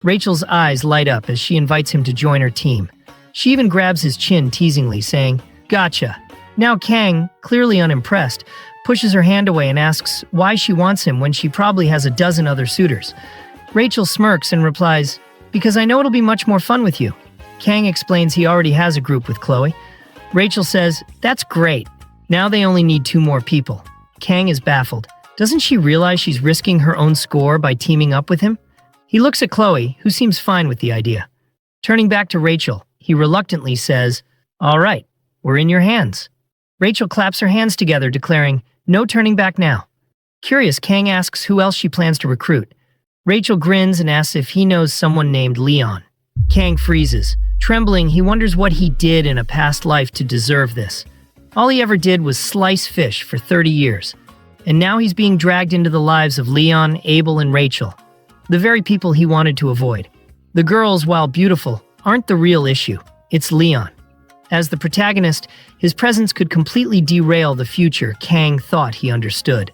Rachel's eyes light up as she invites him to join her team. She even grabs his chin teasingly, saying, "Gotcha." Now Kang, clearly unimpressed, pushes her hand away and asks why she wants him when she probably has a dozen other suitors. Rachel smirks and replies, "Because I know it'll be much more fun with you." Kang explains he already has a group with Chloe. Rachel says, "That's great. Now they only need 2 more people." Kang is baffled. Doesn't she realize she's risking her own score by teaming up with him? He looks at Chloe, who seems fine with the idea. Turning back to Rachel, he reluctantly says, "All right, we're in your hands." Rachel claps her hands together, declaring, "No turning back now." Curious, Kang asks who else she plans to recruit. Rachel grins and asks if he knows someone named Leon. Kang freezes. Trembling, he wonders what he did in a past life to deserve this. All he ever did was slice fish for 30 years. And now he's being dragged into the lives of Leon, Abel, and Rachel, the very people he wanted to avoid. The girls, while beautiful, aren't the real issue. It's Leon. As the protagonist, his presence could completely derail the future Kang thought he understood.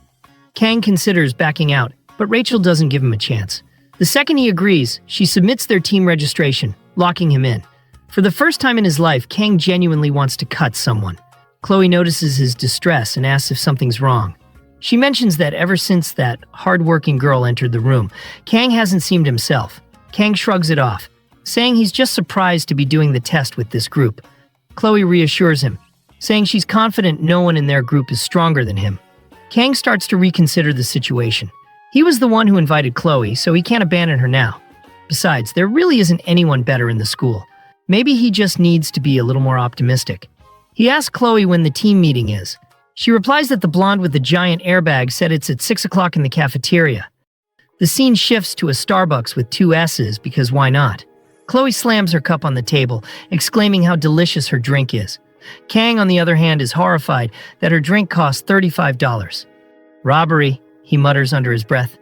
Kang considers backing out, but Rachel doesn't give him a chance. The second he agrees, she submits their team registration, locking him in. For the first time in his life, Kang genuinely wants to cut someone. Chloe notices his distress and asks if something's wrong. She mentions that ever since that hard-working girl entered the room, Kang hasn't seemed himself. Kang shrugs it off, saying he's just surprised to be doing the test with this group. Chloe reassures him, saying she's confident no one in their group is stronger than him. Kang starts to reconsider the situation. He was the one who invited Chloe, so he can't abandon her now. Besides, there really isn't anyone better in the school. Maybe he just needs to be a little more optimistic. He asks Chloe when the team meeting is. She replies that the blonde with the giant airbag said it's at 6 o'clock in the cafeteria. The scene shifts to a Starbucks with 2 S's because why not? Chloe slams her cup on the table, exclaiming how delicious her drink is. Kang, on the other hand, is horrified that her drink costs $35. "Robbery," he mutters under his breath.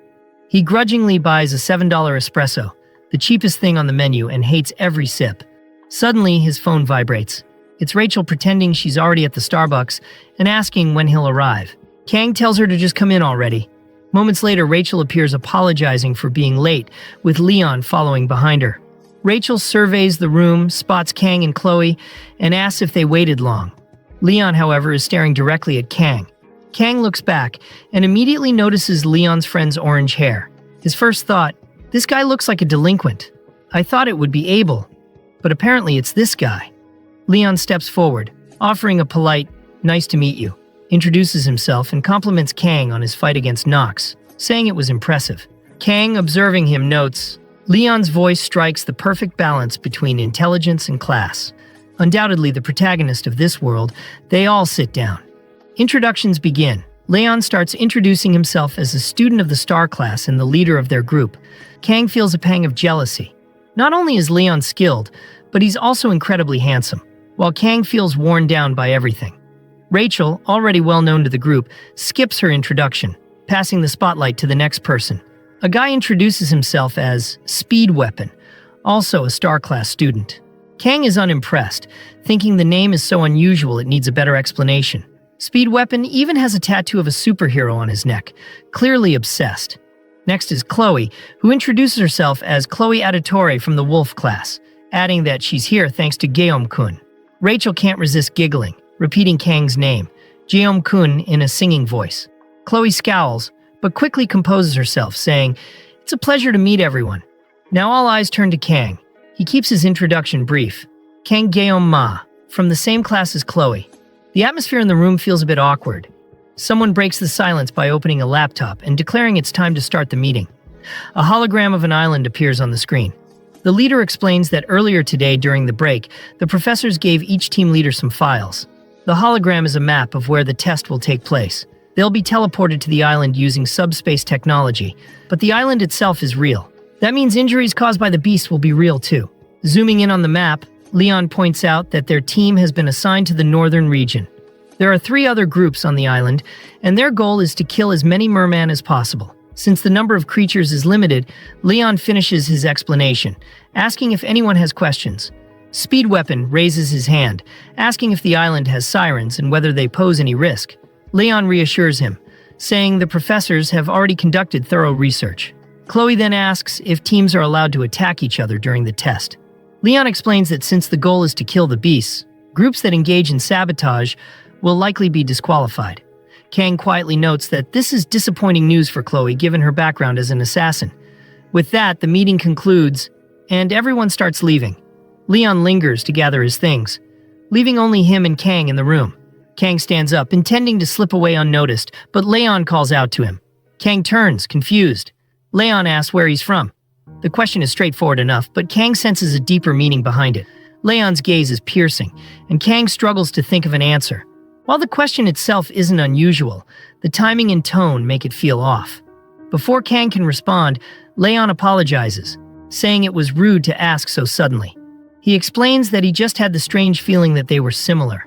He grudgingly buys a $7 espresso, the cheapest thing on the menu, and hates every sip. Suddenly, his phone vibrates. It's Rachel pretending she's already at the Starbucks and asking when he'll arrive. Kang tells her to just come in already. Moments later, Rachel appears apologizing for being late, with Leon following behind her. Rachel surveys the room, spots Kang and Chloe, and asks if they waited long. Leon, however, is staring directly at Kang. Kang looks back and immediately notices Leon's friend's orange hair. His first thought, "This guy looks like a delinquent. I thought it would be Abel, but apparently it's this guy." Leon steps forward, offering a polite, "Nice to meet you," introduces himself and compliments Kang on his fight against Knox, saying it was impressive. Kang, observing him, notes, Leon's voice strikes the perfect balance between intelligence and class. Undoubtedly the protagonist of this world, they all sit down. Introductions begin. Leon starts introducing himself as a student of the star class and the leader of their group. Kang feels a pang of jealousy. Not only is Leon skilled, but he's also incredibly handsome, while Kang feels worn down by everything. Rachel, already well known to the group, skips her introduction, passing the spotlight to the next person. A guy introduces himself as Speed Weapon, also a star class student. Kang is unimpressed, thinking the name is so unusual it needs a better explanation. Speed Weapon even has a tattoo of a superhero on his neck, clearly obsessed. Next is Chloe, who introduces herself as Chloe Auditore from the Wolf class, adding that she's here thanks to Guillaume-kun. Rachel can't resist giggling, repeating Kang's name, Guillaume-kun, in a singing voice. Chloe scowls, but quickly composes herself, saying, "It's a pleasure to meet everyone." Now all eyes turn to Kang. He keeps his introduction brief. Kang Guillaume Ma, from the same class as Chloe. The atmosphere in the room feels a bit awkward. Someone breaks the silence by opening a laptop and declaring it's time to start the meeting. A hologram of an island appears on the screen. The leader explains that earlier today during the break, the professors gave each team leader some files. The hologram is a map of where the test will take place. They'll be teleported to the island using subspace technology, but the island itself is real. That means injuries caused by the beast will be real too. Zooming in on the map, Leon points out that their team has been assigned to the northern region. There are 3 other groups on the island, and their goal is to kill as many merman as possible. Since the number of creatures is limited, Leon finishes his explanation, asking if anyone has questions. Speed Weapon raises his hand, asking if the island has sirens and whether they pose any risk. Leon reassures him, saying the professors have already conducted thorough research. Chloe then asks if teams are allowed to attack each other during the test. Leon explains that since the goal is to kill the beasts, groups that engage in sabotage will likely be disqualified. Kang quietly notes that this is disappointing news for Chloe given her background as an assassin. With that, the meeting concludes, and everyone starts leaving. Leon lingers to gather his things, leaving only him and Kang in the room. Kang stands up, intending to slip away unnoticed, but Leon calls out to him. Kang turns, confused. Leon asks where he's from. The question is straightforward enough, but Kang senses a deeper meaning behind it. Leon's gaze is piercing, and Kang struggles to think of an answer. While the question itself isn't unusual, the timing and tone make it feel off. Before Kang can respond, Leon apologizes, saying it was rude to ask so suddenly. He explains that he just had the strange feeling that they were similar.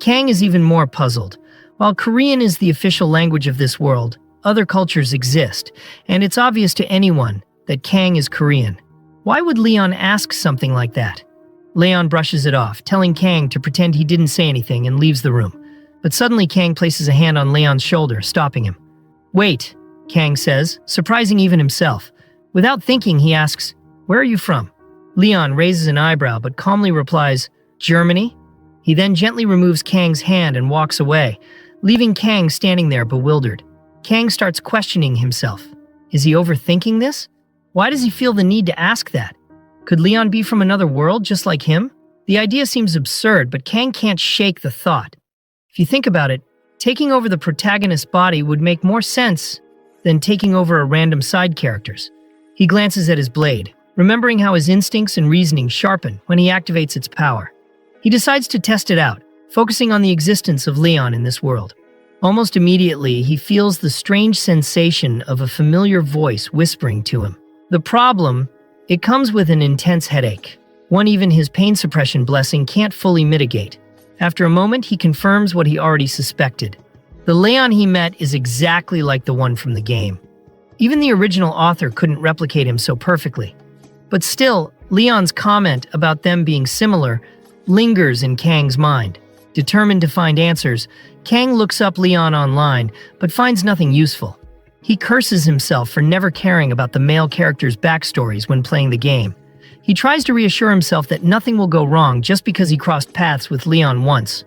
Kang is even more puzzled. While Korean is the official language of this world, other cultures exist, and it's obvious to anyone that Kang is Korean. Why would Leon ask something like that? Leon brushes it off, telling Kang to pretend he didn't say anything and leaves the room. But suddenly Kang places a hand on Leon's shoulder, stopping him. "Wait," Kang says, surprising even himself. Without thinking, he asks, "Where are you from?" Leon raises an eyebrow but calmly replies, "Germany?" He then gently removes Kang's hand and walks away, leaving Kang standing there bewildered. Kang starts questioning himself. Is he overthinking this? Why does he feel the need to ask that? Could Leon be from another world just like him? The idea seems absurd, but Kang can't shake the thought. If you think about it, taking over the protagonist's body would make more sense than taking over a random side character's. He glances at his blade, remembering how his instincts and reasoning sharpen when he activates its power. He decides to test it out, focusing on the existence of Leon in this world. Almost immediately, he feels the strange sensation of a familiar voice whispering to him. The problem, it comes with an intense headache, one even his pain suppression blessing can't fully mitigate. After a moment, he confirms what he already suspected. The Leon he met is exactly like the one from the game. Even the original author couldn't replicate him so perfectly. But still, Leon's comment about them being similar lingers in Kang's mind. Determined to find answers, Kang looks up Leon online, but finds nothing useful. He curses himself for never caring about the male characters' backstories when playing the game. He tries to reassure himself that nothing will go wrong just because he crossed paths with Leon once.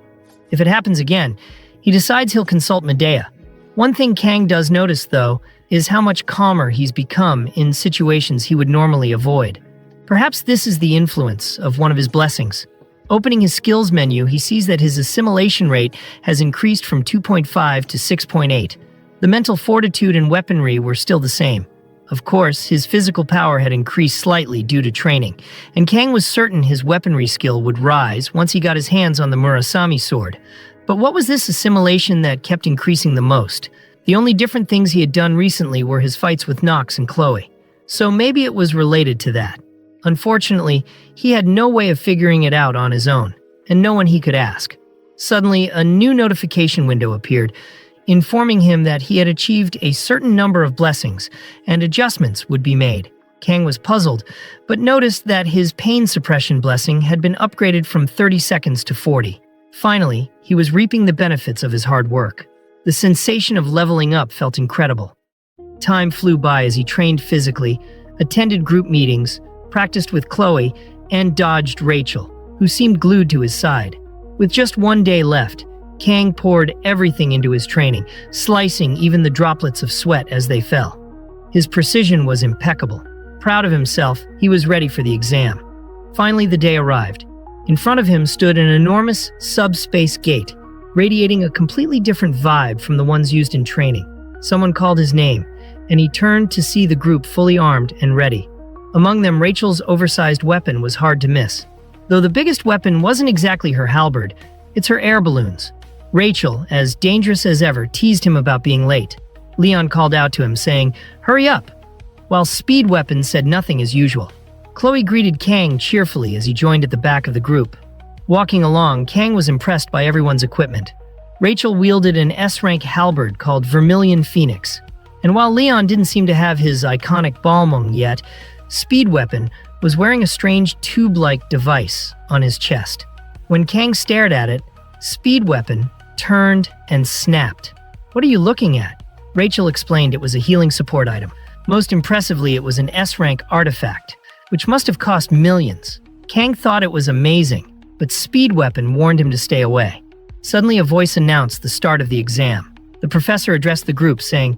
If it happens again, he decides he'll consult Medea. One thing Kang does notice, though, is how much calmer he's become in situations he would normally avoid. Perhaps this is the influence of one of his blessings. Opening his skills menu, he sees that his assimilation rate has increased from 2.5 to 6.8. The mental fortitude and weaponry were still the same. Of course, his physical power had increased slightly due to training, and Kang was certain his weaponry skill would rise once he got his hands on the Murasame sword. But what was this assimilation that kept increasing the most? The only different things he had done recently were his fights with Nox and Chloe. So maybe it was related to that. Unfortunately, he had no way of figuring it out on his own, and no one he could ask. Suddenly, a new notification window appeared, informing him that he had achieved a certain number of blessings, and adjustments would be made. Kang was puzzled, but noticed that his pain suppression blessing had been upgraded from 30 seconds to 40. Finally, he was reaping the benefits of his hard work. The sensation of leveling up felt incredible. Time flew by as he trained physically, attended group meetings, practiced with Chloe, and dodged Rachel, who seemed glued to his side. With just one day left, Kang poured everything into his training, slicing even the droplets of sweat as they fell. His precision was impeccable. Proud of himself, he was ready for the exam. Finally, the day arrived. In front of him stood an enormous subspace gate, radiating a completely different vibe from the ones used in training. Someone called his name, and he turned to see the group fully armed and ready. Among them, Rachel's oversized weapon was hard to miss. Though the biggest weapon wasn't exactly her halberd, it's her air balloons. Rachel, as dangerous as ever, teased him about being late. Leon called out to him, saying, "Hurry up," while Speed Weapon said nothing as usual. Chloe greeted Kang cheerfully as he joined at the back of the group. Walking along, Kang was impressed by everyone's equipment. Rachel wielded an S-rank halberd called Vermilion Phoenix. And while Leon didn't seem to have his iconic Balmung yet, Speed Weapon was wearing a strange tube-like device on his chest. When Kang stared at it, Speed Weapon turned and snapped. "What are you looking at?" Rachel explained it was a healing support item. Most impressively, it was an S-rank artifact, which must have cost millions. Kang thought it was amazing, but Speed Weapon warned him to stay away. Suddenly, a voice announced the start of the exam. The professor addressed the group, saying,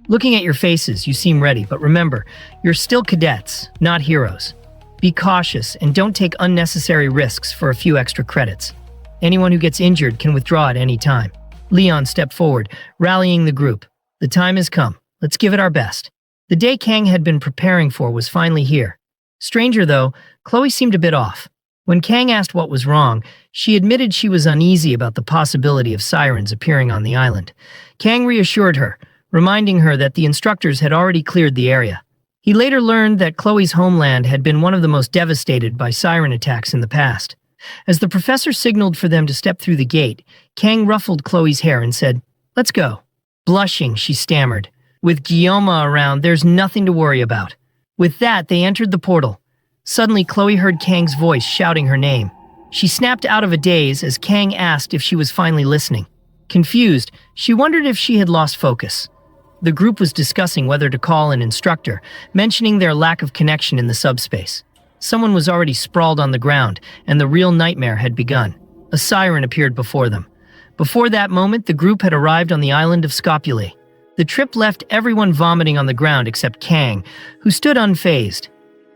"Looking at your faces, you seem ready, but remember, you're still cadets, not heroes. Be cautious and don't take unnecessary risks for a few extra credits. Anyone who gets injured can withdraw at any time." Leon stepped forward, rallying the group. "The time has come. Let's give it our best." The day Kang had been preparing for was finally here. Stranger though, Chloe seemed a bit off. When Kang asked what was wrong, she admitted she was uneasy about the possibility of sirens appearing on the island. Kang reassured her, reminding her that the instructors had already cleared the area. He later learned that Chloe's homeland had been one of the most devastated by siren attacks in the past. As the professor signaled for them to step through the gate, Kang ruffled Chloe's hair and said, "Let's go." Blushing, she stammered, "With Guillaume around, there's nothing to worry about." With that, they entered the portal. Suddenly, Chloe heard Kang's voice shouting her name. She snapped out of a daze as Kang asked if she was finally listening. Confused, she wondered if she had lost focus. The group was discussing whether to call an instructor, mentioning their lack of connection in the subspace. Someone was already sprawled on the ground, and the real nightmare had begun. A siren appeared before them. Before that moment, the group had arrived on the island of Scopuli. The trip left everyone vomiting on the ground except Kang, who stood unfazed.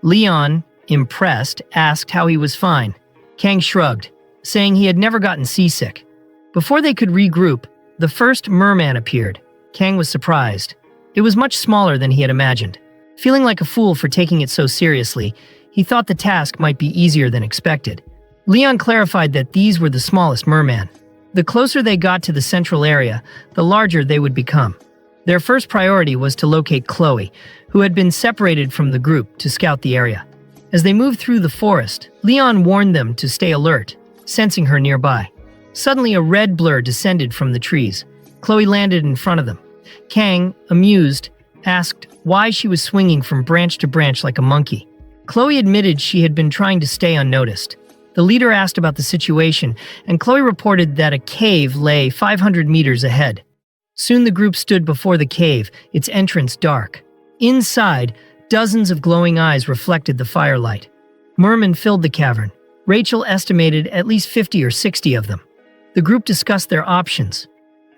Leon, impressed, asked how he was fine. Kang shrugged, saying he had never gotten seasick. Before they could regroup, the first merman appeared. Kang was surprised. It was much smaller than he had imagined. Feeling like a fool for taking it so seriously, he thought the task might be easier than expected. Leon clarified that these were the smallest merman. The closer they got to the central area, the larger they would become. Their first priority was to locate Chloe, who had been separated from the group to scout the area. As they moved through the forest, Leon warned them to stay alert, sensing her nearby. Suddenly, a red blur descended from the trees. Chloe landed in front of them. Kang, amused, asked why she was swinging from branch to branch like a monkey. Chloe admitted she had been trying to stay unnoticed. The leader asked about the situation, and Chloe reported that a cave lay 500 meters ahead. Soon the group stood before the cave, its entrance dark. Inside, dozens of glowing eyes reflected the firelight. Mermen filled the cavern. Rachel estimated at least 50 or 60 of them. The group discussed their options.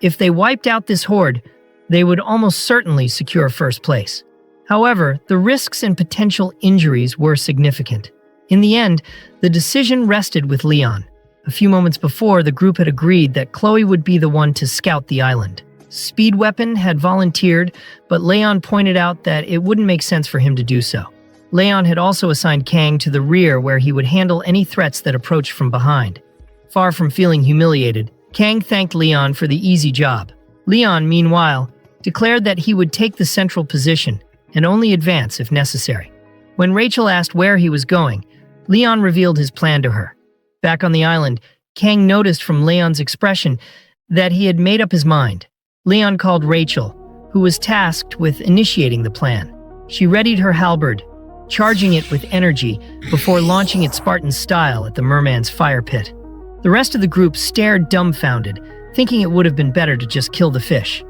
If they wiped out this horde, they would almost certainly secure first place. However, the risks and potential injuries were significant. In the end, the decision rested with Leon. A few moments before, the group had agreed that Chloe would be the one to scout the island. Speed Weapon had volunteered, but Leon pointed out that it wouldn't make sense for him to do so. Leon had also assigned Kang to the rear where he would handle any threats that approached from behind. Far from feeling humiliated, Kang thanked Leon for the easy job. Leon, meanwhile, declared that he would take the central position and only advance if necessary. When Rachel asked where he was going, Leon revealed his plan to her. Back on the island, Kang noticed from Leon's expression that he had made up his mind. Leon called Rachel, who was tasked with initiating the plan. She readied her halberd, charging it with energy before launching it Spartan style at the merman's fire pit. The rest of the group stared dumbfounded, thinking it would have been better to just kill the fish.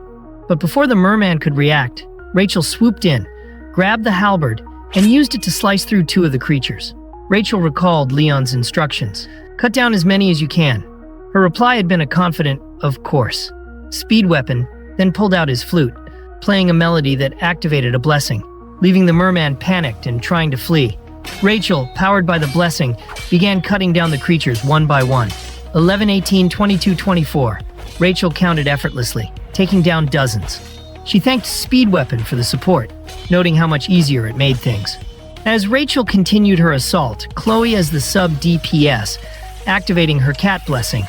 But before the merman could react, Rachel swooped in, grabbed the halberd, and used it to slice through two of the creatures. Rachel recalled Leon's instructions. "Cut down as many as you can." Her reply had been a confident, "Of course." Speed Weapon then pulled out his flute, playing a melody that activated a blessing, leaving the merman panicked and trying to flee. Rachel, powered by the blessing, began cutting down the creatures one by one. 11, 18, 22, 24. Rachel counted effortlessly, taking down dozens. She thanked Speed Weapon for the support, noting how much easier it made things. As Rachel continued her assault, Chloe as the sub-DPS, activating her cat blessing,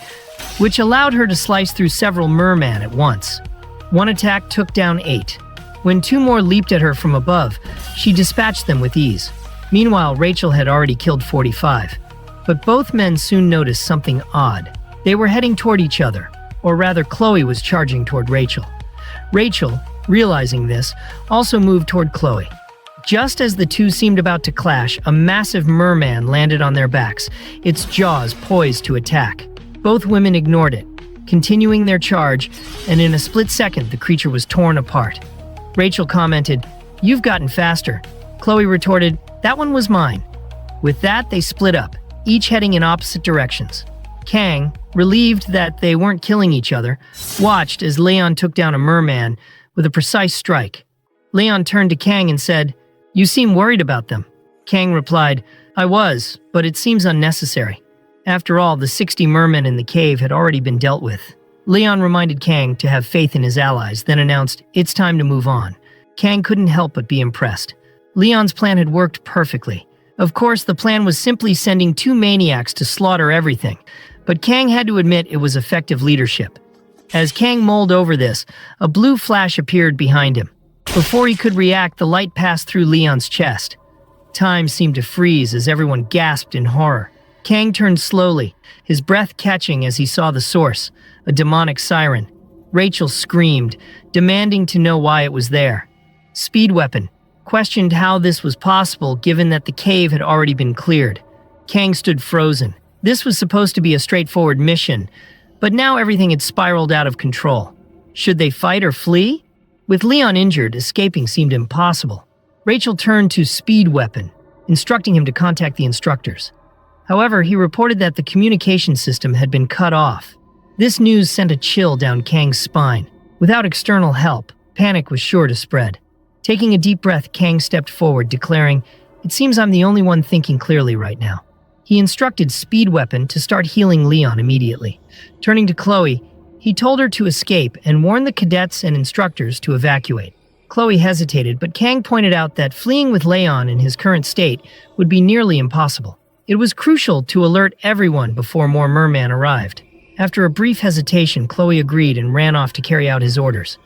which allowed her to slice through several merman at once. One attack took down 8. When 2 more leaped at her from above, she dispatched them with ease. Meanwhile, Rachel had already killed 45. But both men soon noticed something odd. They were heading toward each other, or rather Chloe was charging toward Rachel. Rachel, realizing this, also moved toward Chloe. Just as the two seemed about to clash, a massive merman landed on their backs, its jaws poised to attack. Both women ignored it, continuing their charge, and in a split second the creature was torn apart. Rachel commented, You've gotten faster. Chloe retorted, that one was mine. With that, they split up, each heading in opposite directions. Kang, relieved that they weren't killing each other, watched as Leon took down a merman with a precise strike. Leon turned to Kang and said, "You seem worried about them." Kang replied, "I was, but it seems unnecessary." After all, the 60 mermen in the cave had already been dealt with. Leon reminded Kang to have faith in his allies, then announced, "It's time to move on." Kang couldn't help but be impressed. Leon's plan had worked perfectly. Of course, the plan was simply sending 2 maniacs to slaughter everything, but Kang had to admit it was effective leadership. As Kang mulled over this, a blue flash appeared behind him. Before he could react, the light passed through Leon's chest. Time seemed to freeze as everyone gasped in horror. Kang turned slowly, his breath catching as he saw the source, a demonic siren. Rachel screamed, demanding to know why it was there. Speed Weapon questioned how this was possible given that the cave had already been cleared. Kang stood frozen. This was supposed to be a straightforward mission, but now everything had spiraled out of control. Should they fight or flee? With Leon injured, escaping seemed impossible. Rachel turned to Speed Weapon, instructing him to contact the instructors. However, he reported that the communication system had been cut off. This news sent a chill down Kang's spine. Without external help, panic was sure to spread. Taking a deep breath, Kang stepped forward, declaring, "It seems I'm the only one thinking clearly right now." He instructed Speed Weapon to start healing Leon immediately. Turning to Chloe, he told her to escape and warned the cadets and instructors to evacuate. Chloe hesitated, but Kang pointed out that fleeing with Leon in his current state would be nearly impossible. It was crucial to alert everyone before more mermen arrived. After a brief hesitation, Chloe agreed and ran off to carry out his orders.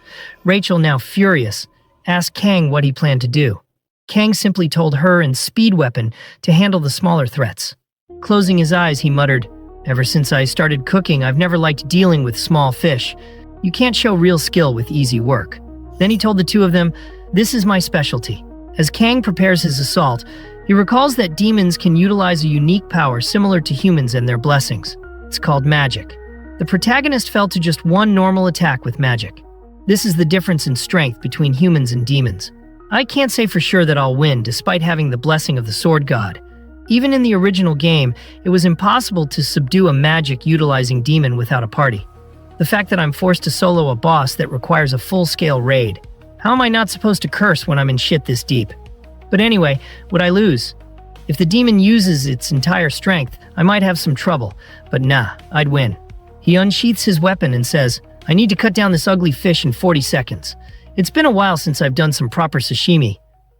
Rachel, now furious, asked Kang what he planned to do. Kang simply told her and Speed Weapon to handle the smaller threats. Closing his eyes, he muttered, "Ever since I started cooking, I've never liked dealing with small fish. You can't show real skill with easy work." Then he told the two of them, "This is my specialty." As Kang prepares his assault, he recalls that demons can utilize a unique power similar to humans and their blessings. It's called magic. The protagonist fell to just one normal attack with magic. This is the difference in strength between humans and demons. I can't say for sure that I'll win despite having the blessing of the sword god. Even in the original game, it was impossible to subdue a magic-utilizing demon without a party. The fact that I'm forced to solo a boss that requires a full-scale raid. How am I not supposed to curse when I'm in shit this deep? But anyway, would I lose? If the demon uses its entire strength, I might have some trouble, but nah, I'd win. He unsheaths his weapon and says, "I need to cut down this ugly fish in 40 seconds. It's been a while since I've done some proper sashimi."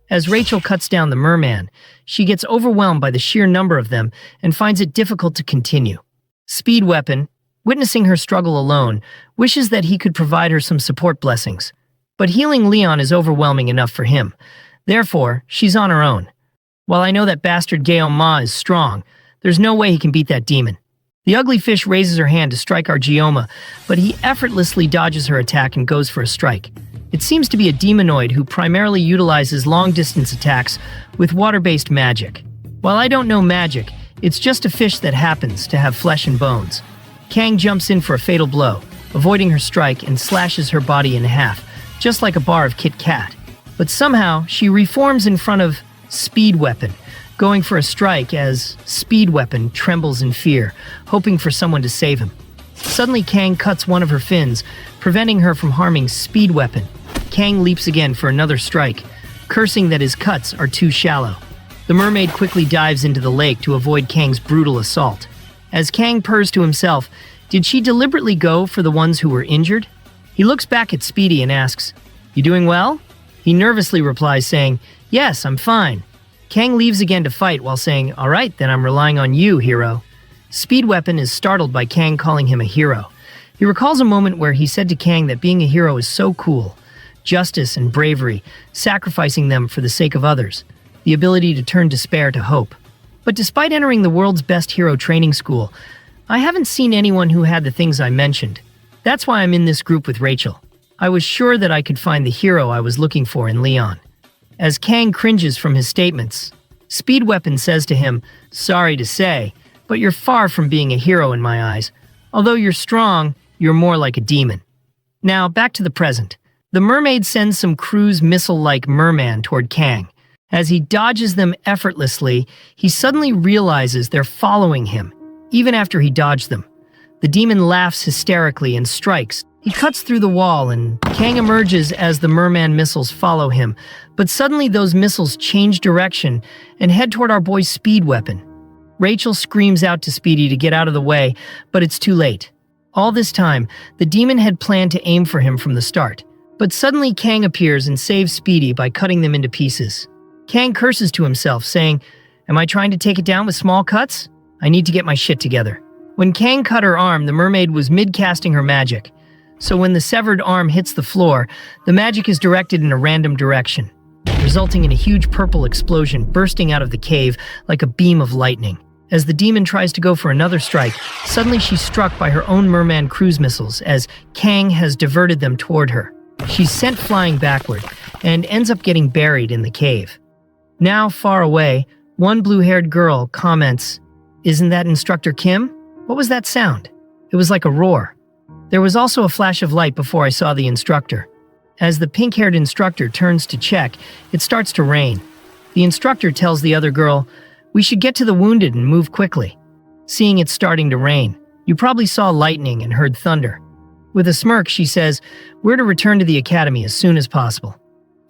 As Rachel cuts down the merman, she gets overwhelmed by the sheer number of them and finds it difficult to continue. Speed Weapon, witnessing her struggle alone, wishes that he could provide her some support blessings. But healing Leon is overwhelming enough for him. Therefore, she's on her own. While I know that bastard Gaon Ma is strong, there's no way he can beat that demon. The ugly fish raises her hand to strike Argioma, but he effortlessly dodges her attack and goes for a strike. It seems to be a demonoid who primarily utilizes long-distance attacks with water-based magic. While I don't know magic, it's just a fish that happens to have flesh and bones. Kang jumps in for a fatal blow, avoiding her strike and slashes her body in half, just like a bar of Kit Kat. But somehow, she reforms in front of Speed Weapon, going for a strike as Speed Weapon trembles in fear, hoping for someone to save him. Suddenly, Kang cuts one of her fins, preventing her from harming Speed Weapon. Kang leaps again for another strike, cursing that his cuts are too shallow. The mermaid quickly dives into the lake to avoid Kang's brutal assault. As Kang purrs to himself, did she deliberately go for the ones who were injured? He looks back at Speedy and asks, "You doing well?" He nervously replies saying, "Yes, I'm fine." Kang leaves again to fight while saying, "All right, then I'm relying on you, hero." Speed Weapon is startled by Kang calling him a hero. He recalls a moment where he said to Kang that being a hero is so cool. Justice and bravery, sacrificing them for the sake of others. The ability to turn despair to hope. But despite entering the world's best hero training school, I haven't seen anyone who had the things I mentioned. That's why I'm in this group with Rachel. I was sure that I could find the hero I was looking for in Leon. As Kang cringes from his statements, Speed Weapon says to him, "Sorry to say, but you're far from being a hero in my eyes. Although you're strong, you're more like a demon." Now, back to the present. The mermaid sends some cruise missile-like merman toward Kang. As he dodges them effortlessly, he suddenly realizes they're following him, even after he dodged them. The demon laughs hysterically and strikes. He cuts through the wall and Kang emerges as the merman missiles follow him, but suddenly those missiles change direction and head toward our boy's speed weapon. Rachel screams out to Speedy to get out of the way, but it's too late. All this time, the demon had planned to aim for him from the start, but suddenly Kang appears and saves Speedy by cutting them into pieces. Kang curses to himself, saying, "Am I trying to take it down with small cuts? I need to get my shit together." When Kang cut her arm, the mermaid was mid-casting her magic. So when the severed arm hits the floor, the magic is directed in a random direction, resulting in a huge purple explosion bursting out of the cave like a beam of lightning. As the demon tries to go for another strike, suddenly she's struck by her own merman cruise missiles as Kang has diverted them toward her. She's sent flying backward and ends up getting buried in the cave. Now, far away, one blue-haired girl comments, "Isn't that Instructor Kim? What was that sound?" It was like a roar. There was also a flash of light before I saw the instructor. As the pink-haired instructor turns to check, it starts to rain. The instructor tells the other girl, "We should get to the wounded and move quickly." Seeing it starting to rain, you probably saw lightning and heard thunder. With a smirk, she says, "We're to return to the academy as soon as possible."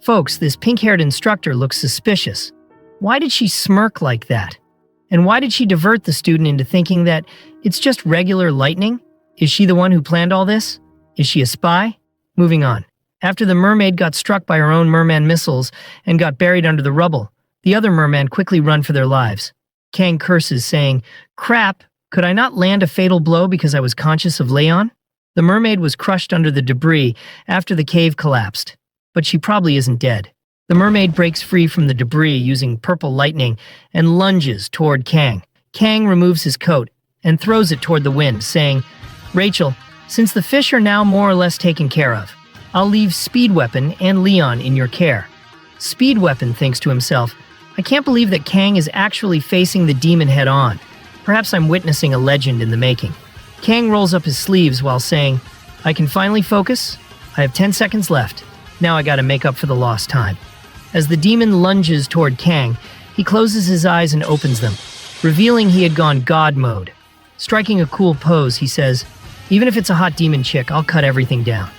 Folks, this pink-haired instructor looks suspicious. Why did she smirk like that? And why did she divert the student into thinking that it's just regular lightning? Is she the one who planned all this? Is she a spy? Moving on. After the mermaid got struck by her own merman missiles and got buried under the rubble, the other mermen quickly run for their lives. Kang curses, saying, "Crap, could I not land a fatal blow because I was conscious of Leon?" The mermaid was crushed under the debris after the cave collapsed, but she probably isn't dead. The mermaid breaks free from the debris using purple lightning and lunges toward Kang. Kang removes his coat and throws it toward the wind, saying, "Rachel, since the fish are now more or less taken care of, I'll leave Speed Weapon and Leon in your care." Speed Weapon thinks to himself, "I can't believe that Kang is actually facing the demon head-on. Perhaps I'm witnessing a legend in the making." Kang rolls up his sleeves while saying, "I can finally focus. I have 10 seconds left. Now I gotta make up for the lost time." As the demon lunges toward Kang, he closes his eyes and opens them, revealing he had gone God mode. Striking a cool pose, he says, "Even if it's a hot demon chick, I'll cut everything down."